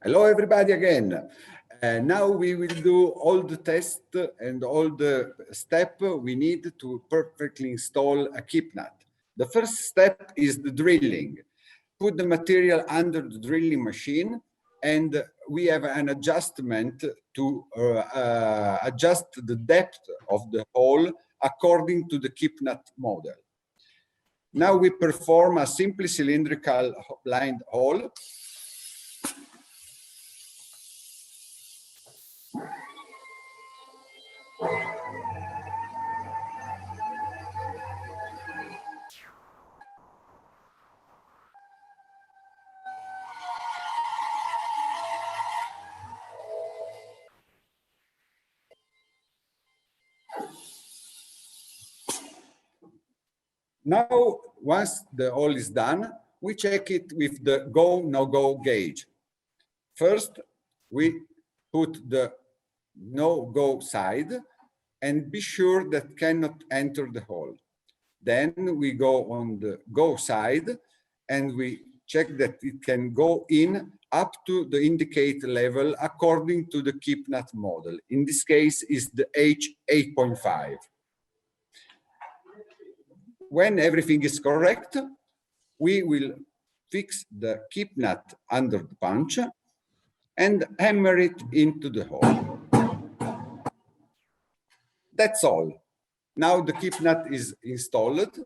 Hello, everybody again. Now we will do all the tests and all the steps we need to perfectly install a keep nut. The first step is the drilling. Put the material under the drilling machine, and we have an adjustment to adjust the depth of the hole according to the keep nut model. Now we perform a simply cylindrical blind hole. Now, once the hole is done, we check it with the go, no-go gauge. First, we put the no-go side and be sure that cannot enter the hole. Then we go on the go side and we check that it can go in up to the indicator level according to the keep nut model. In this case, is the H8.5. When everything is correct, we will fix the keep nut under the punch and hammer it into the hole. That's all. Now the keep nut is installed.